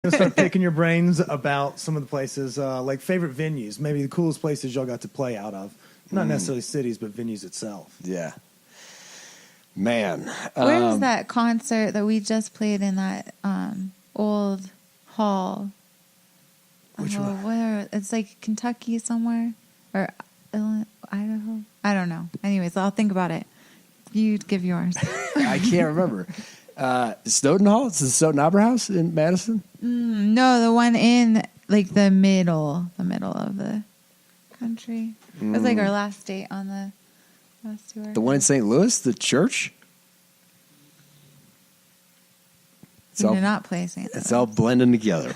Gonna start picking your brains about some of the places, like favorite venues, maybe the coolest places y'all got to play out of. Not necessarily cities, but venues itself. Yeah. Man. Where was that concert that we just played in that old hall? Which one? Where? It's like Kentucky somewhere. Or Idaho? I don't know. Anyways, I'll think about it. You give yours. I can't remember. Snowden Hall? It's the Snowden Opera House in Madison? No, the one in like the middle of the country. It was like our last date on the last tour. The one in St. Louis? The church? We did not play St. Louis. It's all blending together.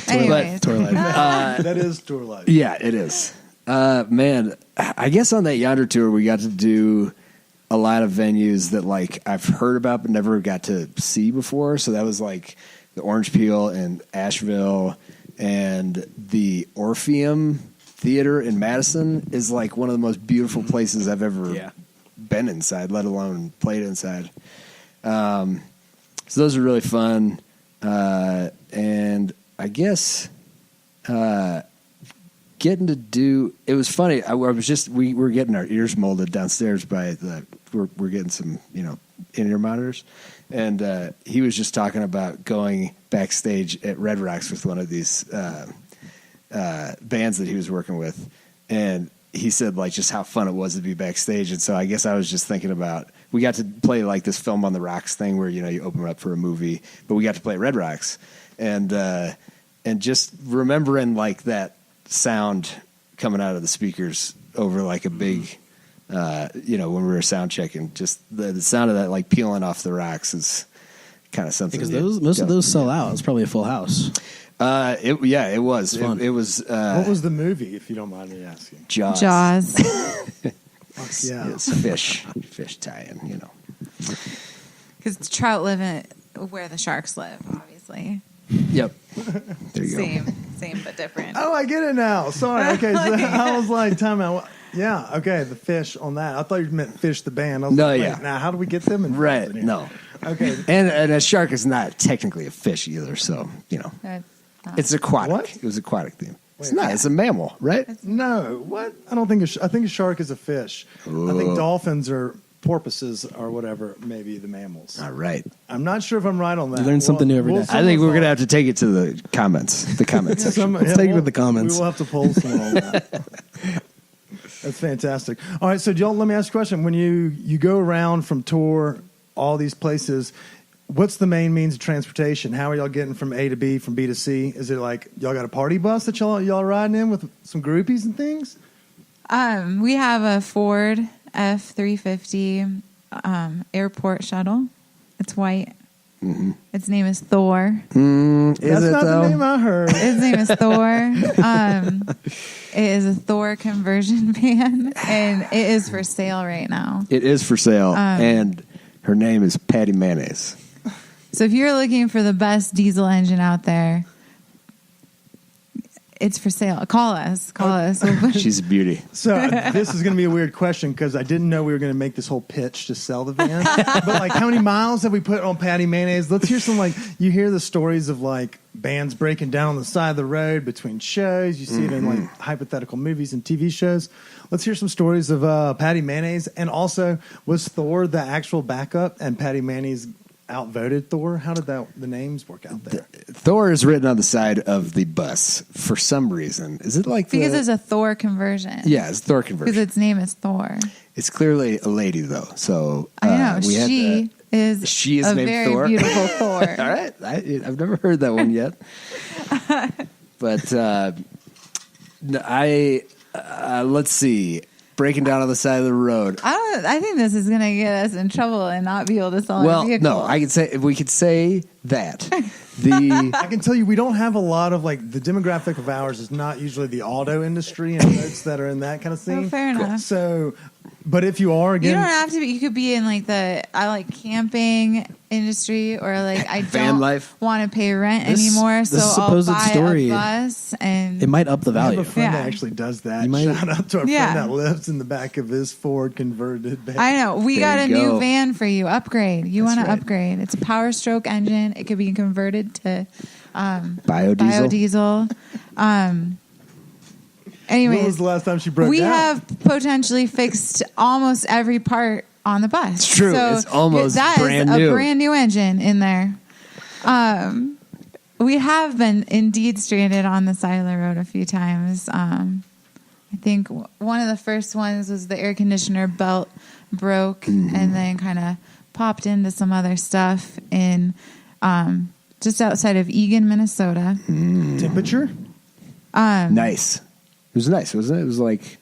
Anyways. Tour life. That is tour life. Yeah, it is. Man, I guess on that Yonder tour, we got to do a lot of venues that like I've heard about but never got to see before. So that was like the Orange Peel in Asheville, and the Orpheum Theater in Madison is like one of the most beautiful places I've ever been inside, let alone played inside. So those are really fun. And I guess getting to do, it was funny. We were getting our ears molded downstairs by we're getting some, in-ear monitors. And he was just talking about going backstage at Red Rocks with one of these bands that he was working with. And he said like just how fun it was to be backstage. And so I guess I was just thinking about, we got to play like this Film on the Rocks thing where, you open up for a movie, but we got to play at Red Rocks. And just remembering like that sound coming out of the speakers over like a big, when we were sound checking, just the sound of that like peeling off the rocks is kind of something. Because most of those sell out. It's probably a full house. It was. It was. What was the movie, if you don't mind me asking? Jaws. Yeah. It's fish tie-in, Because trout live where the sharks live, obviously. Yep. There you go. Same but different. Oh, I get it now. Sorry. Okay, so I was like, time out. Yeah, okay, the fish on that. I thought you meant Fish the band. I was like, wait, now how do we get them involved Right, in here? no. Okay. And a shark is not technically a fish either, so, it's aquatic. What? It was aquatic theme. It's not. It's a mammal, right? No, what? I don't think I think a shark is a fish. Ooh. I think dolphins or porpoises or whatever, maybe the mammals. All right. I'm not sure if I'm right on that. You learn something new every day. I think we're going to have to take it to the comments section. Let's take it with the comments. We will have to poll someone on that. That's fantastic. All right, so y'all, let me ask you a question. When you go around from tour, all these places, what's the main means of transportation? How are y'all getting from A to B, from B to C? Is it like y'all got a party bus that y'all riding in with some groupies and things? We have a Ford F-350 airport shuttle. It's white. Mm-hmm. Its name is Thor. That's not the name I heard. His name is Thor. It is a Thor conversion van, and it is for sale right now. It is for sale, and her name is Patty Mayonnaise. So if you're looking for the best diesel engine out there, it's for sale. Call us. She's a beauty. So this is going to be a weird question because I didn't know we were going to make this whole pitch to sell the van. But like, how many miles have we put on Patty Mayonnaise? Let's hear some, like, you hear the stories of like bands breaking down on the side of the road between shows. You see it in like hypothetical movies and TV shows. Let's hear some stories of Patty Mayonnaise. And also, was Thor the actual backup and Patty Mayonnaise outvoted Thor? How did the names work out there? Thor is written on the side of the bus for some reason. Is it like because it's a Thor conversion? Yeah, it's a Thor conversion. Because its name is Thor. It's clearly a lady though, so I know she is a named very Thor. Beautiful Thor. All right, I've never heard that one yet, but let's see. Breaking down on the side of the road. I think this is going to get us in trouble and not be able to sell our vehicle. No, we could say that. I can tell you, we don't have a lot of like the demographic of ours is not usually the auto industry and folks that are in that kind of thing. Oh, fair enough. So, but if you are, again, you don't have to be. You could be in like I like camping industry, or like I Van don't life. want to pay rent anymore, so I'll buy a bus, and it might up the value. I have a friend that actually does that. Shout out to our friend that lives in the back of his Ford converted van. I know. We got a new van for you. Upgrade. You want to upgrade. It's a Power Stroke engine. It could be converted to Biodiesel. Anyways, When was the last time she broke we down? have potentially fixed almost every part on the bus. It's true. So It's almost that brand is new. a brand new engine in there. We have been indeed stranded on the side of the road a few times. I think one of the first ones was the air conditioner belt broke and then kind of popped into some other stuff in just outside of Eagan, Minnesota. Temperature? Nice. It was nice, wasn't it? It was like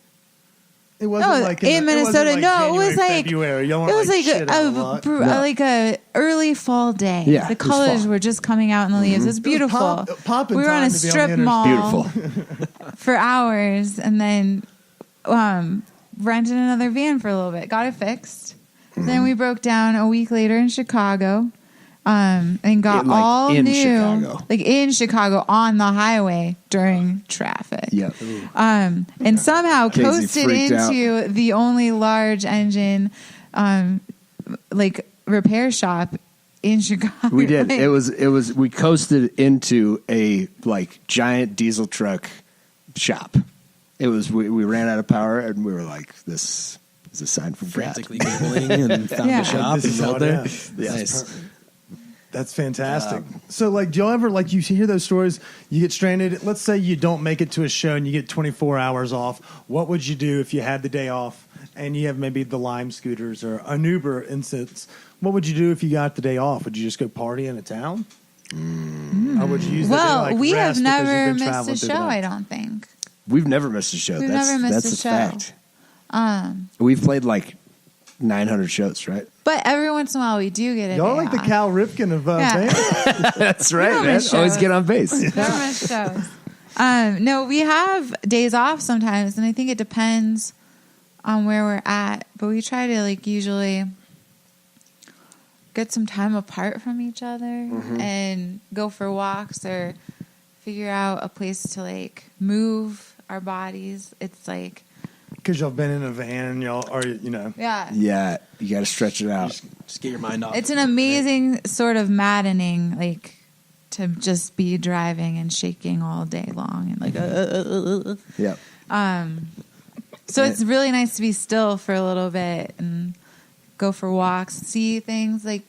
It wasn't No, like in Minnesota. No, it was like February. Y'all it weren't was like shit out of luck. like a early fall day. Yeah, the it was colors fall. were just coming out in the leaves. It was beautiful. popping We were on a time to be on strip the mall beautiful. for hours, and then rented another van for a little bit. Got it fixed. Then we broke down a week later in Chicago, and got all in new, Chicago. like in Chicago on the highway during traffic. Yep. And somehow Casey coasted freaked out. into the only large engine, like repair shop in Chicago. We did. It was we coasted into a like giant diesel truck shop. It was we ran out of power and we were like, this is a sign from God. Frantically Googling and found Yeah. a shop This and is how built it there. is. Nice. That's fantastic. So, like, do y'all ever, like, you hear those stories, you get stranded, let's say you don't make it to a show and you get 24 hours off. What would you do if you had the day off and you have maybe the Lime scooters or an Uber instance? What would you do if you got the day off? Would you just go party in a town? Or would you use the day to, Well, like, we rest have because you've never been missed traveling a through the show, night? I don't think. We've never missed a show. We've that's never missed that's a show. fact. We've played like 900 shows, right? But every once in a while we do get a Y'all day like the off. Cal Ripken of Yeah. bands. That's right, don't man. miss Always shows. get on base. Never miss shows. No, we have days off sometimes, and I think it depends on where we're at. But we try to like usually get some time apart from each other and go for walks or figure out a place to like move our bodies. It's like Because y'all been in a van and y'all are, yeah. Yeah, you got to stretch it out. Just get your mind off. It's an amazing sort of maddening, like, to just be driving and shaking all day long and like. Yep. So it's really nice to be still for a little bit and go for walks, see things. Like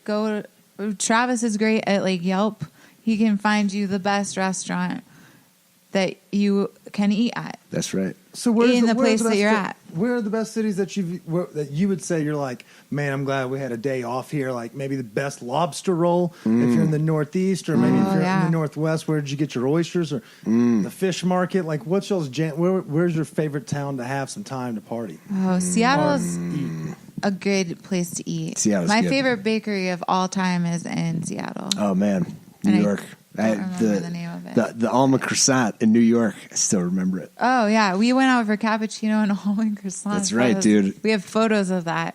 Travis is great at like Yelp. He can find you the best restaurant that you can eat at. That's right. So where's In the where's place that you're at. Where are the best cities that you would say you're like, man, I'm glad we had a day off here? Like maybe the best lobster roll if you're in the Northeast, or maybe if you're in yeah. the Northwest. Where did you get your oysters, or the fish market? Like what's y'all's where's your favorite town to have some time to party? Oh, Seattle is a good place to eat. Seattle's My good. favorite bakery of all time is in Seattle. Oh man, And New I York. don't remember the name of it. The almond croissant in New York. I still remember it. Oh, yeah. We went out for cappuccino and almond croissants. That's right, dude. We have photos of that.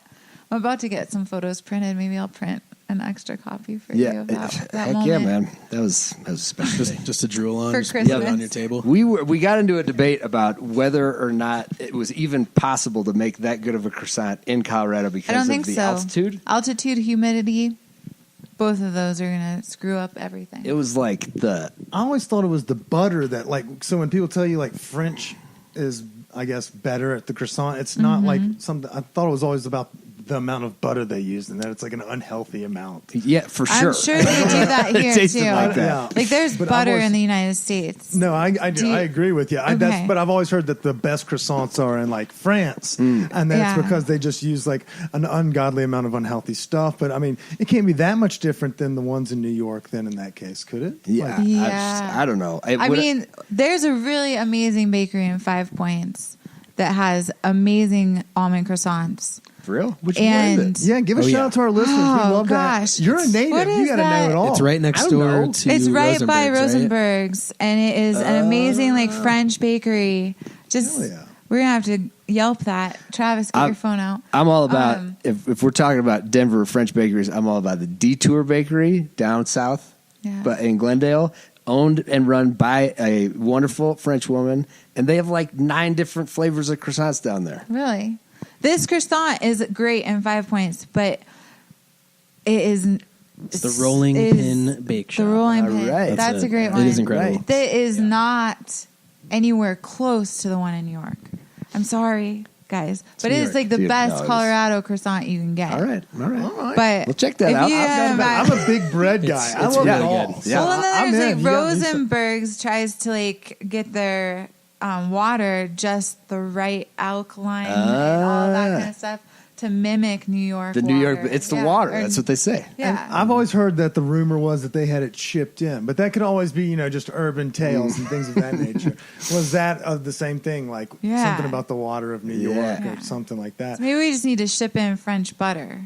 I'm about to get some photos printed. Maybe I'll print an extra copy for you Yeah, of that heck moment. yeah, man. That was a special day. just to drool on, For just put it Christmas. on your table. We got into a debate about whether or not it was even possible to make that good of a croissant in Colorado because I don't of think the so. altitude. Altitude, humidity, both of those are going to screw up everything. It was like I always thought it was the butter that so when people tell you like French is, I guess, better at the croissant, it's not like something. I thought it was always about the amount of butter they used, and that it's like an unhealthy amount. yeah, for sure. I'm sure they do that It here, tasted too. like that. Yeah. Like, there's But I've butter always- in the United States. No, I do. Do you- I agree with you. Okay. But I've always heard that the best croissants are in like France, and that's Yeah. because they just use like an ungodly amount of unhealthy stuff. But I mean, it can't be that much different than the ones in New York. Then in that case, could it? Yeah, Like, Yeah. I don't know. I mean, there's a really amazing bakery in 5 Points that has amazing almond croissants. for real? Which one is And it? yeah, give a shout out to our listeners. Oh, we love gosh. that. You're a native. What You is got to know that? it all. It's right I next don't door know. to it's right by Rosenberg's, right? Rosenberg's, and it is an amazing like French bakery. Just Hell yeah. we're gonna have to Yelp that. Travis, get your phone out. I'm all about Um, if we're talking about Denver French bakeries, I'm all about the Detour Bakery down south, Yeah. but in Glendale, owned and run by a wonderful French woman, and they have like 9 different flavors of croissants down there. Really, this croissant is great in 5 Points, but it is It's the Rolling Pin Bake Shop. The Rolling Pin. right. That's a great one. It is incredible. That is not anywhere close to the one in New York. I'm sorry, guys, but it is like the Dude, best no, Colorado croissant you can get. All right. But We'll check that if out. you have- I'm a big bread guy. I it's love really it all. good. Yeah. Well, and I'm then there's in. like You gotta do some- Rosenberg's tries to like get their water just the right alkaline and all that kind of stuff to mimic New York. The New York, water. it's the Yeah, water. or- That's what they say. Yeah. I've always heard that the rumor was that they had it shipped in, but that could always be, just urban tales and things of that nature. Was that the same thing, like Yeah. something about the water of New York Yeah. or something like that? Maybe we just need to ship in French butter.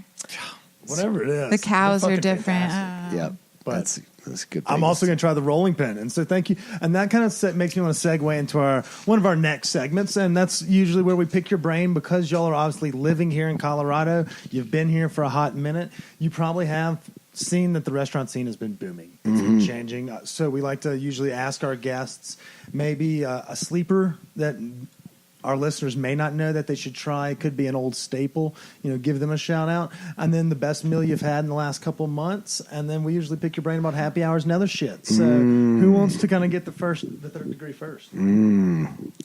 Whatever it is. The cows they're are fucking different. fantastic. Yeah. But That's good. I'm also going to try the rolling pin, and so thank you. And that kind of makes me want to segue into one of our next segments, and that's usually where we pick your brain because y'all are obviously living here in Colorado. You've been here for a hot minute. You probably have seen that the restaurant scene has been booming. It's been changing. So we like to usually ask our guests maybe a sleeper that our listeners may not know that they should try. It could be an old staple. Give them a shout out. And then the best meal you've had in the last couple of months. And then we usually pick your brain about happy hours and other shit. So who wants to kind of get the third degree first?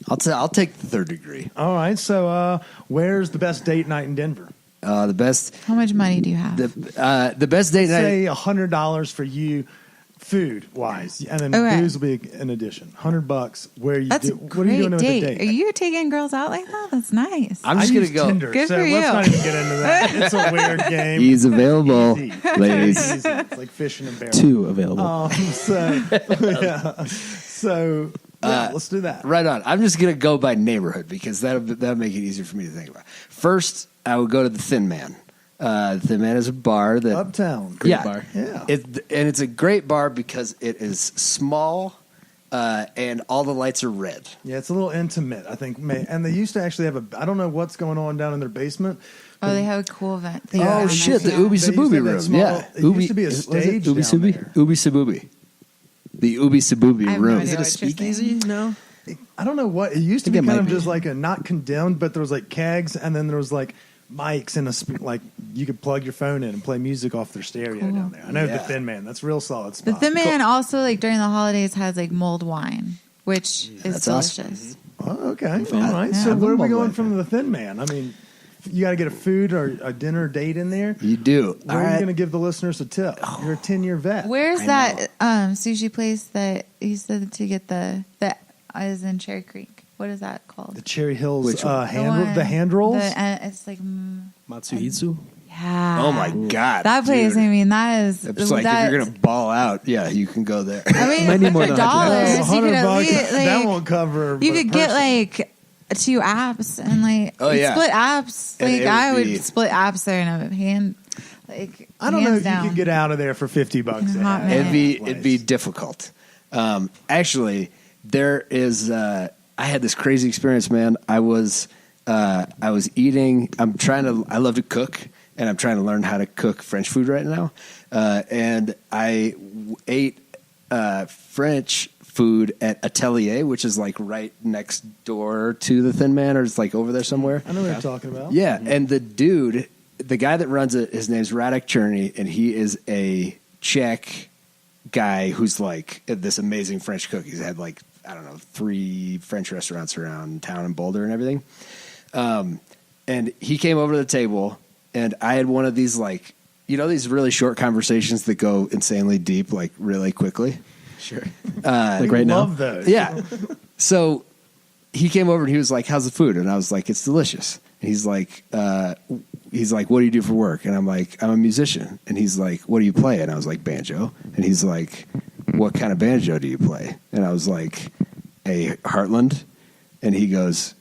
I'll take the third degree. All right. So where's the best date night in Denver? The best. How much money do you have? The best date night. Say $100 for you, food wise, and then Okay. booze will be an addition. $100. Where you That's do? a What are you doing great with date. the date? Are you taking girls out like that? That's nice. I'm just gonna use go. Tinder, Good so for let's you. not even get into that. It's a weird game. He's available, Easy. ladies. Easy. It's like fishing and barreling. 2 available. So let's do that. Right on. I'm just gonna go by neighborhood because that'll make it easier for me to think about. First, I would go to the Thin Man. The Thin Man is a bar that Uptown. yeah, bar. Yeah. It's a great bar because it is small and all the lights are red. Yeah, it's a little intimate, I think. And they used to actually have I don't know what's going on down in their basement. Oh, they have a cool event. Oh shit, the Ubi They used to Sabubi have that room. small- Yeah, it used to be a was it stage Ubi down Sabubi? there. Ubi Sabubi. The Ubi Sabubi I have no room. idea Is it a what you're speakeasy? No. I don't know what. It used to I be think it kind might of be. just like a not condemned, but there was like kegs and then there was like mics and like you could plug your phone in and play music off their stereo Cool. down there. I know Yeah. the Thin Man. That's a real solid The spot. Thin Man also, like during the holidays, has like mulled wine, which is That's awesome. delicious. Oh, okay. All fan. right. Yeah. So I'm where a are we mulled going wine from the Thin Man? I mean, you got to get a food or a dinner date in there. You do. Where All are you right. going to give the listeners a tip? You're a 10-year vet. Where's I that sushi place that you said to get that is in Cherry Creek? What is that called? The Cherry Hills Which one? the hand rolls. It's like Matsuhitsu? yeah. Oh my god, That place. dude. I mean, that is. It's like if you're gonna ball out, yeah, you can go there. I mean, Might need more for than $100. dollars, you could at $100, least that like won't cover. you a could get person. like 2 apps and like Oh, yeah. split apps. And Like it would I would be- split apps there in a hand. Like I don't know hands if down. you could get out of there for $50. In a a hot head. minute. It'd be difficult. Actually, there is. I had this crazy experience, man. I was eating. I love to cook, and I'm trying to learn how to cook French food right now. And I ate French food at Atelier, which is like right next door to the Thin Man, or it's like over there somewhere. I know what you're talking about. Yeah, and the guy that runs it, his name's Radek Cherny, and he is a Czech guy who's like this amazing French cook. He's had like, I don't know, 3 French restaurants around town in Boulder and everything. And he came over to the table, and I had one of these like, these really short conversations that go insanely deep, like really quickly. Sure. I Like right now? love those. Yeah. So he came over and he was like, "How's the food?" And I was like, "It's delicious." And he's like, "What do you do for work?" And I'm like, "I'm a musician." And he's like, "What do you play?" And I was like, "Banjo." And he's like, "What kind of banjo do you play?" And I was like, "A Heartland." And he goes,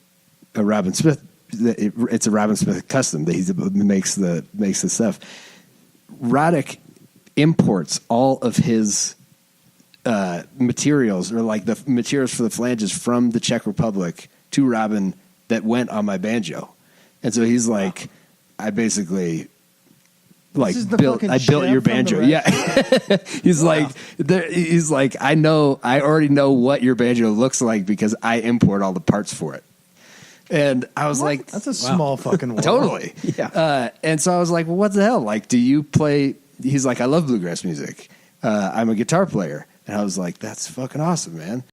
"A Robin Smith. It's a Robin Smith custom that he makes the stuff." Radek imports all of his materials, or like the materials for the flanges, from the Czech Republic to Robin that went on my banjo. And so he's like, I basically like is the built fucking your chef from banjo. the Yeah. He's like, I already know what your banjo looks like because I import all the parts for it. And I was like, That's a small fucking world. totally. Yeah. And so I was like, well, what the hell? Like, do you play he's like, I love bluegrass music. I'm a guitar player. And I was like, that's fucking awesome, man.